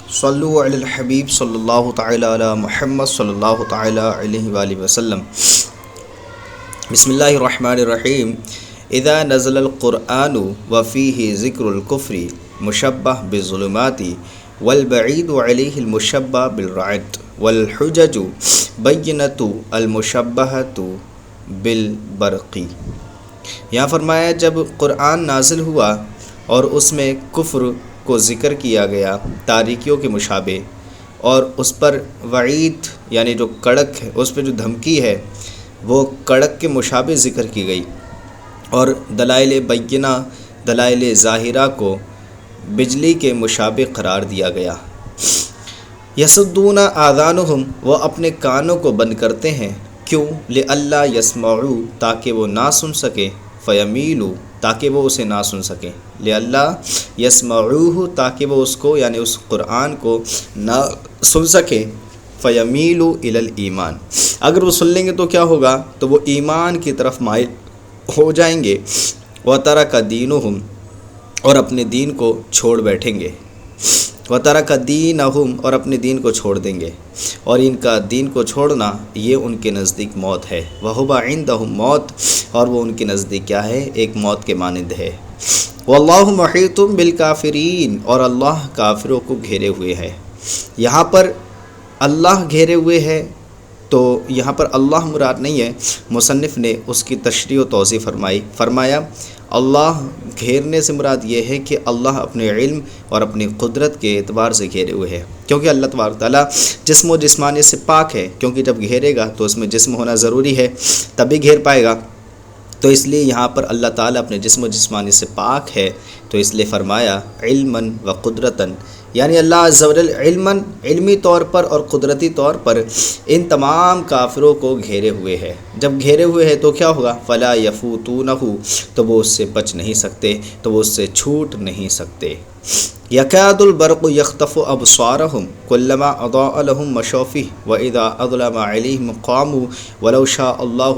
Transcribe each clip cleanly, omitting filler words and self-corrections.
صلو علی الحبیب صلی اللہ تعالی علی محمد صلی اللہ تعالی علیہ وآلہ وسلم۔ بسم اللہ الرحمن الرحیم۔ اذا نزل القرآن وفیہ ذکر الکفر مشبہ بالظلمات والبعید علیہ المشبہ بالرعد والحجج بینۃ المشبہۃ بالبرق۔ یہاں فرمایا جب قرآن نازل ہوا اور اس میں کفر کو ذکر کیا گیا، تاریکیوں کے مشابہ، اور اس پر وعید یعنی جو کڑک ہے، اس پہ جو دھمکی ہے وہ کڑک کے مشابہ ذکر کی گئی، اور دلائل بینہ، دلائل ظاہرہ کو بجلی کے مشابہ قرار دیا گیا۔ یصدون آذانہم، وہ اپنے کانوں کو بند کرتے ہیں، کیوں؟ لئلا یسمعوا، تاکہ وہ نہ سن سکے، فیمیلوا، تاکہ وہ اسے نہ سن سکیں، لئلا یسمعوہ، تاکہ وہ اس کو یعنی اس قرآن کو نہ سن سکیں، فیمیلوا الی الایمان، اگر وہ سن لیں گے تو کیا ہوگا؟ تو وہ ایمان کی طرف مائل ہو جائیں گے، وترک دینہم، اور اپنے دین کو چھوڑ بیٹھیں گے، وترک دینہم، اور اپنے دین کو چھوڑ دیں گے، اور ان کا دین کو چھوڑنا یہ ان کے نزدیک موت ہے، وہو عندہم موت، اور وہ ان کے نزدیک کیا ہے؟ ایک موت کے مانند ہے۔ واللہ محیط بالکافرین، اور اللہ کافروں کو گھیرے ہوئے ہے۔ یہاں پر اللہ گھیرے ہوئے ہے تو یہاں پر اللہ مراد نہیں ہے، مصنف نے اس کی تشریح و توضیح فرمایا اللہ گھیرنے سے مراد یہ ہے کہ اللہ اپنے علم اور اپنی قدرت کے اعتبار سے گھیرے ہوئے ہے، کیونکہ اللہ تبارک تعالیٰ جسم و جسمانی سے پاک ہے، کیونکہ جب گھیرے گا تو اس میں جسم ہونا ضروری ہے، تبھی گھیر پائے گا، تو اس لیے یہاں پر اللہ تعالیٰ اپنے جسم و جسمانی سے پاک ہے، تو اس لیے فرمایا علماً و قدرتاً، یعنی اللہ عز و جل علماً، علمی طور پر اور قدرتی طور پر ان تمام کافروں کو گھیرے ہوئے ہے۔ جب گھیرے ہوئے ہے تو کیا ہوگا؟ فلا یفوتونہ، تو وہ اس سے بچ نہیں سکتے، تو وہ اس سے چھوٹ نہیں سکتے۔ یکاد البرق یخطف ابصارہم کلما اضاء لہم مشوا فیہ واذا اظلم علیہم قاموا ولو شاء اللہ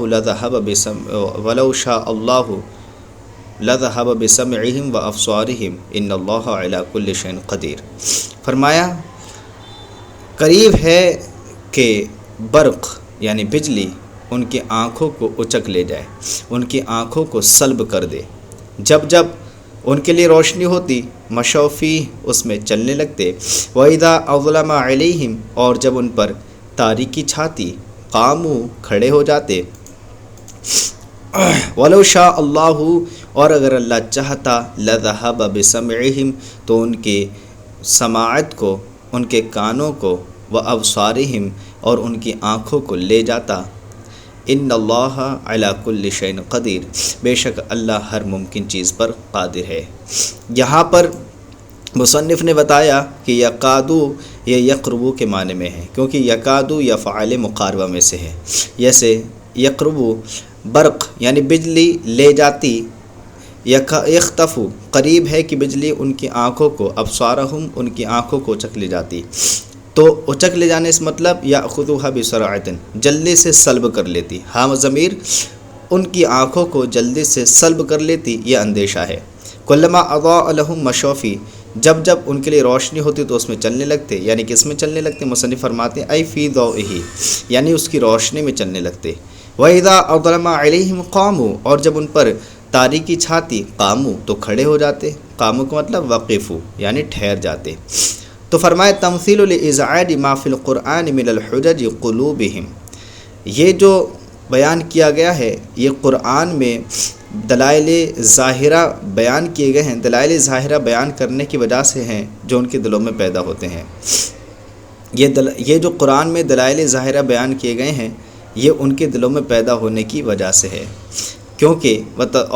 لذهب بسمعہم وابصارہم ان اللہ علی کل شیء قدیر۔ فرمایا قریب ہے کہ برق یعنی بجلی ان کی آنکھوں کو اچک لے جائے، ان کی آنکھوں کو سلب کر دے، جب جب ان کے لیے روشنی ہوتی، مشوا فیہ، اس میں چلنے لگتے، وَإِذَا أَظْلَمَ عَلَيْهِمْ، اور جب ان پر تاریکی چھاتی، قاموا، کھڑے ہو جاتے، وَلَوْ شَاءَ اللَّهُ، اور اگر اللہ چاہتا، لَذَهَبَ بِسَمْعِهِمْ، تو ان کے سماعت کو، ان کے کانوں کو، وَأَبْصَارِهِمْ، اور ان کی آنکھوں کو لے جاتا۔ ان اللہ علی کل شیء قدیر، بے شک اللہ ہر ممکن چیز پر قادر ہے۔ یہاں پر مصنف نے بتایا کہ یکادو یہ یقربو کے معنی میں ہے، کیونکہ یکادو یا فعال مقاربہ میں سے ہے، جیسے یقربو برق یعنی بجلی لے جاتی، یخطفو قریب ہے کہ بجلی ان کی آنکھوں کو، ابصارہم ان کی آنکھوں کو اچک لے جاتی، تو اچک لے جانے سے مطلب یاخذوها بسرعۃ، جلدی سے سلب کر لیتی، ہاں ضمیر ان کی آنکھوں کو جلدی سے سلب کر لیتی، یہ اندیشہ ہے۔ کلما اضاء لهم مشوا فیہ، جب جب ان کے لیے روشنی ہوتی تو اس میں چلنے لگتے، یعنی کس میں چلنے لگتے؟ مصنف فرماتے ہیں ای فی ضوئہ، یعنی اس کی روشنی میں چلنے لگتے۔ وَإِذَا أَظْلَمَ عَلَيْهِمْ قَامُوا، اور جب ان پر تاریکی چھاتی، قاموا، تو کھڑے ہو جاتے، قاموا کا مطلب وقفوا، یعنی ٹھہر جاتے۔ تو فرمائے تمثیل لإزعاج ما فی القرآن من الحجج قلوبہم، یہ جو بیان کیا گیا ہے یہ قرآن میں دلائل ظاہرہ بیان کیے گئے ہیں، دلائل ظاہرہ بیان کرنے کی وجہ سے ہیں جو ان کے دلوں میں پیدا ہوتے ہیں۔ یہ جو قرآن میں دلائل ظاہرہ بیان کیے گئے ہیں یہ ان کے دلوں میں پیدا ہونے کی وجہ سے ہے، کیونکہ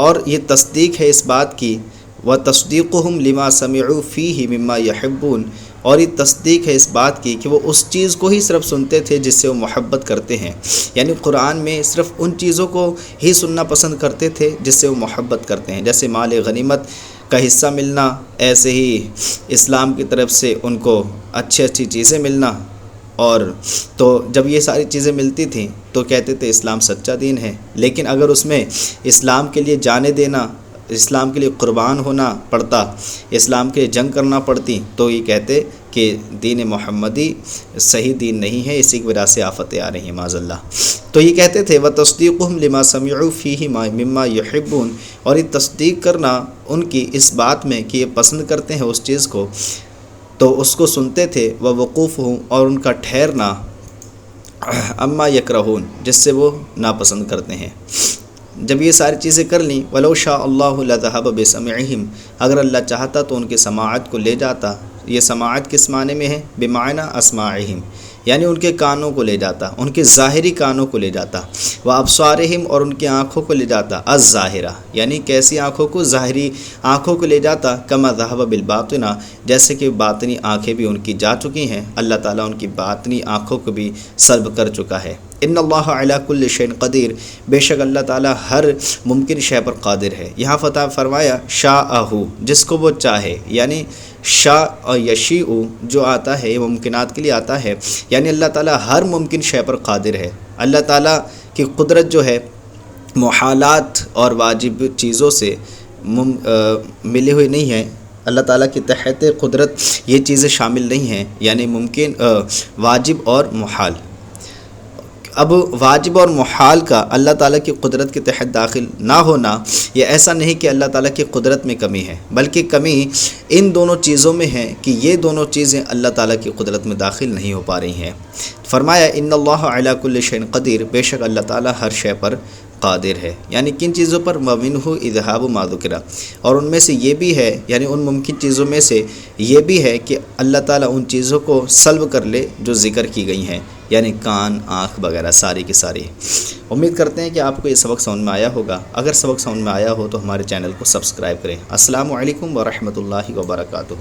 اور یہ تصدیق ہے اس بات کی، وَتَصْدِيقُهُمْ لِمَا سَمِعُوا فِيهِ مِمَّا يُحِبُّونَ، اور یہ تصدیق ہے اس بات کی کہ وہ اس چیز کو ہی صرف سنتے تھے جس سے وہ محبت کرتے ہیں، یعنی قرآن میں صرف ان چیزوں کو ہی سننا پسند کرتے تھے جس سے وہ محبت کرتے ہیں، جیسے مال غنیمت کا حصہ ملنا، ایسے ہی اسلام کی طرف سے ان کو اچھی چیزیں ملنا، اور تو جب یہ ساری چیزیں ملتی تھیں تو کہتے تھے اسلام سچا دین ہے، لیکن اگر اس میں اسلام کے لیے جانیں دینا اسلام کے لیے قربان ہونا پڑتا، اسلام کے لیے جنگ کرنا پڑتی، تو یہ کہتے کہ دین محمدی صحیح دین نہیں ہے، اسی کی وجہ سے آفتیں آ رہی ہیں معاذ اللہ۔ تو یہ کہتے تھے وَتَصْدِيقُهُمْ لِمَا سَمِعُوا فِيهِ مِمَّا يُحِبُّونَ، اور یہ تصدیق کرنا ان کی اس بات میں کہ یہ پسند کرتے ہیں اس چیز کو، تو اس کو سنتے تھے، وَوُقُوفُهُمْ، اور ان کا ٹھہرنا، اما یکرہون، جس سے وہ ناپسند کرتے ہیں۔ جب یہ ساری چیزیں کر لیں، وَلَوْ شَاءَ اللَّهُ لَذَهَبَ بِسَمْعِهِمْ، اگر اللہ چاہتا تو ان کی سماعت کو لے جاتا۔ یہ سماعت کس معنی میں ہے؟ بمعنی اسماعہم، یعنی ان کے کانوں کو لے جاتا، ان کے ظاہری کانوں کو لے جاتا، وابصارہم، اور ان کی آنکھوں کو لے جاتا، الظاہرہ، یعنی کیسی آنکھوں کو؟ ظاہری آنکھوں کو لے جاتا، کما ذہب بالباطنہ، جیسے کہ باطنی آنکھیں بھی ان کی جا چکی ہیں، اللہ تعالیٰ ان کی باطنی آنکھوں کو بھی سلب کر چکا ہے۔ ان اللہ علی کل شیء قدیر، بے شک اللہ تعالیٰ ہر ممکن شے پر قادر ہے۔ یہاں فتح فرمایا شاءہ، جس کو وہ چاہے، یعنی شاء اور یشیء جو آتا ہے یہ ممکنات کے لیے آتا ہے، یعنی اللہ تعالیٰ ہر ممکن شے پر قادر ہے۔ اللہ تعالیٰ کی قدرت جو ہے محالات اور واجب چیزوں سے ملی ہوئی نہیں ہے، اللہ تعالیٰ کے تحت قدرت یہ چیزیں شامل نہیں ہیں، یعنی ممکن، واجب اور محال۔ اب واجب اور محال کا اللہ تعالیٰ کی قدرت کے تحت داخل نہ ہونا، یہ ایسا نہیں کہ اللہ تعالیٰ کی قدرت میں کمی ہے، بلکہ کمی ان دونوں چیزوں میں ہے کہ یہ دونوں چیزیں اللہ تعالیٰ کی قدرت میں داخل نہیں ہو پا رہی ہیں۔ فرمایا ان اللہ علی کل شیء قدیر، بے شک اللہ تعالیٰ ہر شے پر قادر ہے، یعنی کن چیزوں پر؟ وَمِنْهُ اِذْهَابُ مَا ذُكِرَ، اور ان میں سے یہ بھی ہے، یعنی ان ممکن چیزوں میں سے یہ بھی ہے کہ اللہ تعالیٰ ان چیزوں کو سلب کر لے جو ذکر کی گئی ہیں، یعنی کان، آنکھ وغیرہ ساری کی ساری۔ امید کرتے ہیں کہ آپ کو یہ سبق سمجھ میں آیا ہوگا۔ اگر سبق سمجھ میں آیا ہو تو ہمارے چینل کو سبسکرائب کریں۔ السلام علیکم ورحمۃ اللہ وبرکاتہ۔